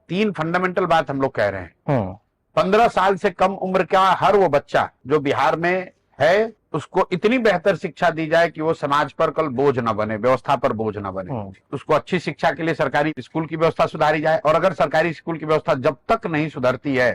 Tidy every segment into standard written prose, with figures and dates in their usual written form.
तीन फंडामेंटल बात हम लोग कह रहे हैं। 15 साल से कम उम्र का हर वो बच्चा जो बिहार में है, उसको इतनी बेहतर शिक्षा दी जाए कि वो समाज पर कल बोझ न बने, व्यवस्था पर बोझ न बने। उसको अच्छी शिक्षा के लिए सरकारी स्कूल की व्यवस्था सुधारी जाए, और अगर सरकारी स्कूल की व्यवस्था जब तक नहीं सुधरती है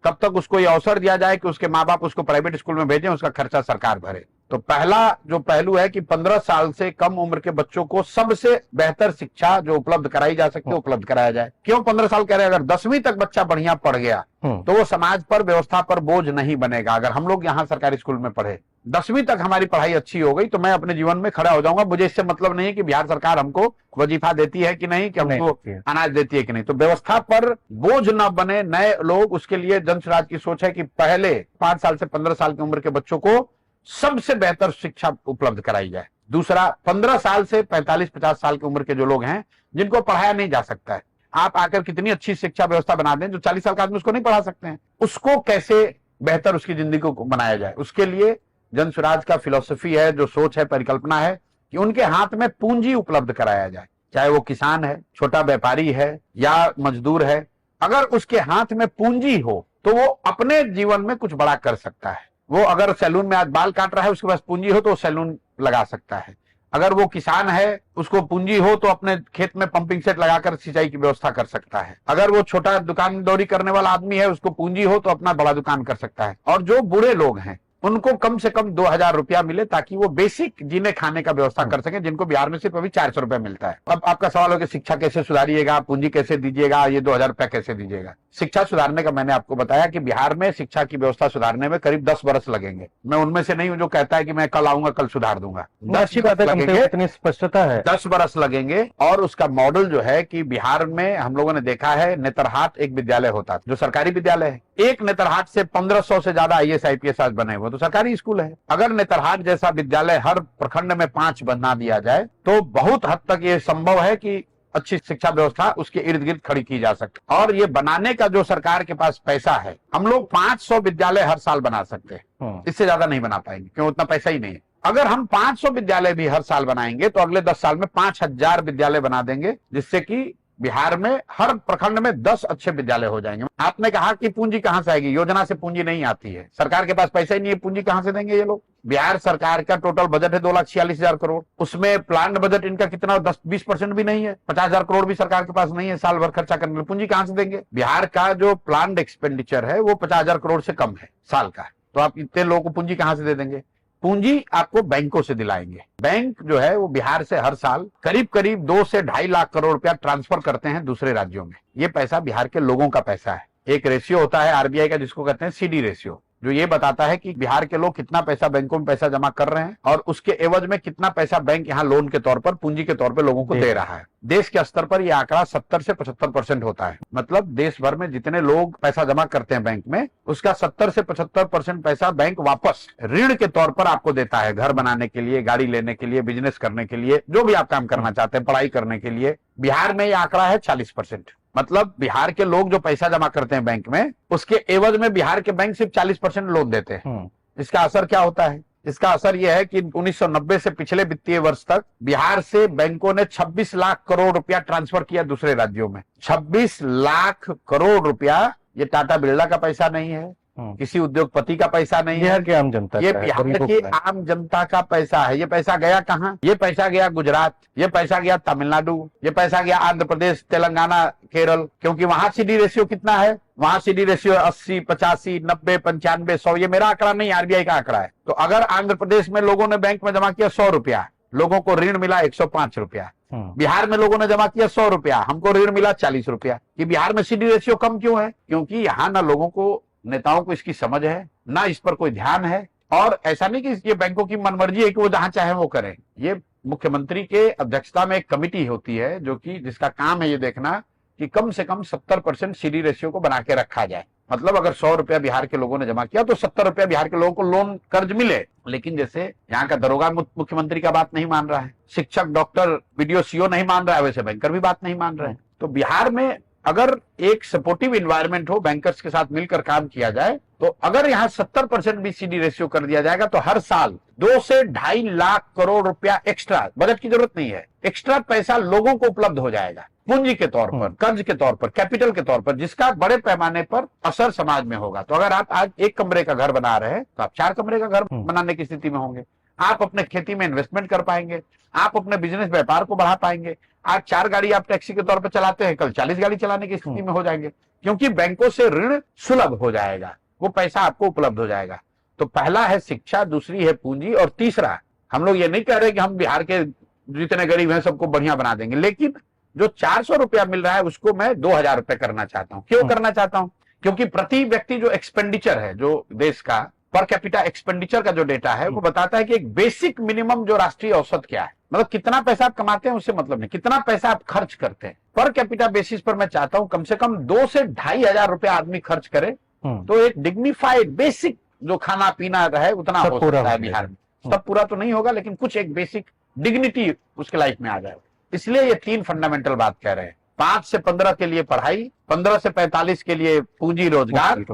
तब तक उसको ये अवसर दिया जाए कि उसके माँ बाप उसको प्राइवेट स्कूल में भेजें, उसका खर्चा सरकार भरे। तो पहला जो पहलू है कि 15 साल से कम उम्र के बच्चों को सबसे बेहतर शिक्षा जो उपलब्ध कराई जा सकती है उपलब्ध कराया जाए। क्यों 15 साल कह रहे हैं? अगर 10वीं तक बच्चा बढ़िया पढ़ गया तो वो समाज पर, व्यवस्था पर बोझ नहीं बनेगा। अगर हम लोग यहाँ सरकारी स्कूल में पढ़े, 10वीं तक हमारी पढ़ाई अच्छी हो गई, तो मैं अपने जीवन में खड़ा हो जाऊंगा। मुझे इससे मतलब नहीं है कि बिहार सरकार हमको वजीफा देती है कि नहीं, कि हमको अनाज देती है कि नहीं। तो व्यवस्था पर बोझ न बने नए लोग, उसके लिए जन स्वराज की सोच है कि पहले 5 साल से 15 साल की उम्र के बच्चों को सबसे बेहतर शिक्षा उपलब्ध कराई जाए। दूसरा, 15 साल से 45-50 साल की उम्र के जो लोग हैं जिनको पढ़ाया नहीं जा सकता है, आप आकर कितनी अच्छी शिक्षा व्यवस्था बना दें, जो 40 साल का आदमी उसको नहीं पढ़ा सकते हैं, उसको कैसे बेहतर उसकी जिंदगी को बनाया जाए। उसके लिए जन स्वराज का फिलॉसफी है, जो सोच है, परिकल्पना है कि उनके हाथ में पूंजी उपलब्ध कराया जाए। चाहे वो किसान है, छोटा व्यापारी है या मजदूर है, अगर उसके हाथ में पूंजी हो तो वो अपने जीवन में कुछ बड़ा कर सकता है। वो अगर सैलून में आज बाल काट रहा है, उसके पास पूंजी हो तो वो सैलून लगा सकता है। अगर वो किसान है, उसको पूंजी हो तो अपने खेत में पंपिंग सेट लगाकर सिंचाई की व्यवस्था कर सकता है। अगर वो छोटा दुकानदौरी करने वाला आदमी है, उसको पूंजी हो तो अपना बड़ा दुकान कर सकता है। और जो बूढ़े लोग हैं उनको कम से कम 2000 रुपया मिले, ताकि वो बेसिक जीने खाने का व्यवस्था कर सके, जिनको बिहार में सिर्फ अभी 400 रुपया मिलता है। अब आपका सवाल हो कि शिक्षा कैसे सुधारिएगा, पूंजी कैसे दीजिएगा, ये 2000 रुपया कैसे दीजिएगा। शिक्षा सुधारने का मैंने आपको बताया कि बिहार में शिक्षा की व्यवस्था सुधारने में करीब 10 बरस लगेंगे। मैं उनमें से नहीं हूं जो कहता है कि मैं कल आऊंगा कल सुधार दूंगा। अच्छी बात है, इतनी स्पष्टता है। 10 बरस लगेंगे। और उसका मॉडल जो है कि बिहार में हम लोगों ने देखा है, नेतरहाट एक विद्यालय होता था जो सरकारी विद्यालय है। एक नेतरहाट से 1500 से ज्यादा IAS IPS आज बने हुए, तो सरकारी स्कूल है। अगर नेतरहाट जैसा विद्यालय हर प्रखंड में 5 बना दिया जाए तो बहुत हद तक ये संभव है कि अच्छी शिक्षा व्यवस्था उसके इर्द गिर्द खड़ी की जा सकती। और ये बनाने का जो सरकार के पास पैसा है, हम लोग 500 विद्यालय हर साल बना सकते हैं, इससे ज्यादा नहीं बना पाएंगे, क्यों? उतना पैसा ही नहीं है। अगर हम 500 विद्यालय भी हर साल बनाएंगे तो अगले 10 साल में 5000 विद्यालय बना देंगे, जिससे कि बिहार में हर प्रखंड में 10 अच्छे विद्यालय हो जाएंगे। आपने कहा कि पूंजी कहां से आएगी? योजना से पूंजी नहीं आती है, सरकार के पास पैसा ही नहीं है, पूंजी कहां से देंगे ये लोग? बिहार सरकार का टोटल बजट है 2,46,000 करोड़, उसमें प्लान्ड बजट इनका कितना 10-20% भी नहीं है। 50,000 करोड़ भी सरकार के पास नहीं है साल भर खर्चा करने के लिए, पूंजी कहां से देंगे? बिहार का जो प्लान्ड एक्सपेंडिचर है वो 50,000 करोड़ से कम है साल का, तो आप इतने लोगों को पूंजी कहां से दे देंगे? पूंजी आपको बैंकों से दिलाएंगे। बैंक जो है वो बिहार से हर साल करीब करीब 2 से 2.5 लाख करोड़ रुपया ट्रांसफर करते हैं दूसरे राज्यों में। ये पैसा बिहार के लोगों का पैसा है। एक रेशियो होता है RBI का जिसको कहते हैं CD रेशियो, जो ये बताता है कि बिहार के लोग कितना पैसा बैंकों में पैसा जमा कर रहे हैं और उसके एवज में कितना पैसा बैंक यहाँ लोन के तौर पर, पूंजी के तौर पर लोगों को दे रहा है। देश के स्तर पर यह आंकड़ा 70 से 75% होता है। मतलब देश भर में जितने लोग पैसा जमा करते हैं बैंक में, उसका 70 से 75% पैसा बैंक वापस ऋण के तौर पर आपको देता है, घर बनाने के लिए, गाड़ी लेने के लिए, बिजनेस करने के लिए, जो भी आप काम करना चाहते हैं, पढ़ाई करने के लिए। बिहार में यह आंकड़ा है 40%। मतलब बिहार के लोग जो पैसा जमा करते हैं बैंक में, उसके एवज में बिहार के बैंक सिर्फ 40% लोन देते हैं। इसका असर क्या होता है? इसका असर यह है कि 1990 से पिछले वित्तीय वर्ष तक बिहार से बैंकों ने 26 लाख करोड़ रुपया ट्रांसफर किया दूसरे राज्यों में। 26 लाख करोड़ रुपया, ये टाटा बिरला का पैसा नहीं है, किसी उद्योगपति का पैसा नहीं है, बिहार की आम जनता, ये बिहार की आम जनता का पैसा है। ये पैसा गया कहाँ? ये पैसा गया गुजरात, ये पैसा गया तमिलनाडु, ये पैसा गया आंध्र प्रदेश, तेलंगाना, केरल। क्योंकि वहां CD रेशियो कितना है? वहां CD रेशियो 80, 85, 90, 95, 100। ये मेरा आंकड़ा नहीं, RBI का आंकड़ा है। तो अगर आंध्र प्रदेश में लोगों ने बैंक में जमा किया 100 रुपया, लोगों को ऋण मिला 105 रुपया। बिहार में लोगों ने जमा किया 100 रुपया, हमको ऋण मिला 40 रुपया। कि बिहार में CD रेशियो कम क्यों है? क्योंकि यहाँ ना लोगों को, नेताओं को इसकी समझ है, ना इस पर कोई ध्यान है। और ऐसा नहीं कि ये बैंकों की मनमर्जी है कि वो जहां चाहे वो करें। ये मुख्यमंत्री के अध्यक्षता में एक कमिटी होती है जो कि जिसका काम है ये देखना कि कम से कम 70% CD रेशियो को बना के रखा जाए। मतलब अगर 100 रुपया बिहार के लोगों ने जमा किया तो 70 रुपया बिहार के लोगों को लोन कर्ज मिले। लेकिन जैसे यहाँ का दरोगा मुख्यमंत्री का बात नहीं मान रहा है, शिक्षक, डॉक्टर, BDO CO नहीं मान रहा है, वैसे बैंकर भी बात नहीं मान रहे हैं। तो बिहार में अगर एक सपोर्टिव इन्वायरमेंट हो, बैंकर्स के साथ मिलकर काम किया जाए, तो अगर यहाँ 70% भी CD रेशियो कर दिया जाएगा तो हर साल 2 से 2.5 लाख करोड़ रुपया एक्स्ट्रा, बजट की जरूरत नहीं है, एक्स्ट्रा पैसा लोगों को उपलब्ध हो जाएगा। पूंजी के तौर पर, कर्ज के तौर पर, कैपिटल के तौर पर, जिसका बड़े पैमाने पर असर समाज में होगा। तो अगर आप आज 1 कमरे का घर बना रहे हैं तो आप 4 कमरे का घर बनाने की स्थिति में होंगे। आप अपने खेती में इन्वेस्टमेंट कर पाएंगे, आप अपने बिजनेस व्यापार को बढ़ा पाएंगे। आज 4 गाड़ी आप टैक्सी के तौर पर चलाते हैं, कल 40 गाड़ी चलाने की स्थिति में हो जाएंगे, क्योंकि बैंकों से ऋण सुलभ हो जाएगा, वो पैसा आपको उपलब्ध हो जाएगा। तो पहला है शिक्षा, दूसरी है पूंजी, और तीसरा, हम लोग ये नहीं कह रहे कि हम बिहार के जितने गरीब हैं सबको बढ़िया बना देंगे, लेकिन जो 400 रुपया मिल रहा है उसको मैं 2000 रुपये करना चाहता हूं। क्यों करना चाहता हूं? क्योंकि प्रति व्यक्ति जो एक्सपेंडिचर है, जो देश का पर कैपिटा एक्सपेंडिचर का जो डेटा है, वो बताता है कि एक बेसिक मिनिमम जो राष्ट्रीय औसत क्या है, मतलब कितना पैसा आप कमाते हैं उससे मतलब नहीं, कितना पैसा आप खर्च करते हैं। पर कैपिटा बेसिस पर मैं चाहता हूं कम से कम 2 से 2500 रुपया आदमी खर्च करे, तो एक डिग्निफाइड बेसिक जो खाना पीना है उतना हो सकता है बिहार में। सब पूरा तो नहीं होगा, लेकिन कुछ एक बेसिक डिग्निटी उसके लाइफ में आ जाए। इसलिए ये 3 फंडामेंटल बात कह रहे हैं। 5 से 15 के लिए पढ़ाई, 15 से 45 के लिए पूंजी रोजगार,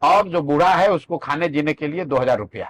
और जो बूढ़ा है उसको खाने जीने के लिए 2000 रुपया।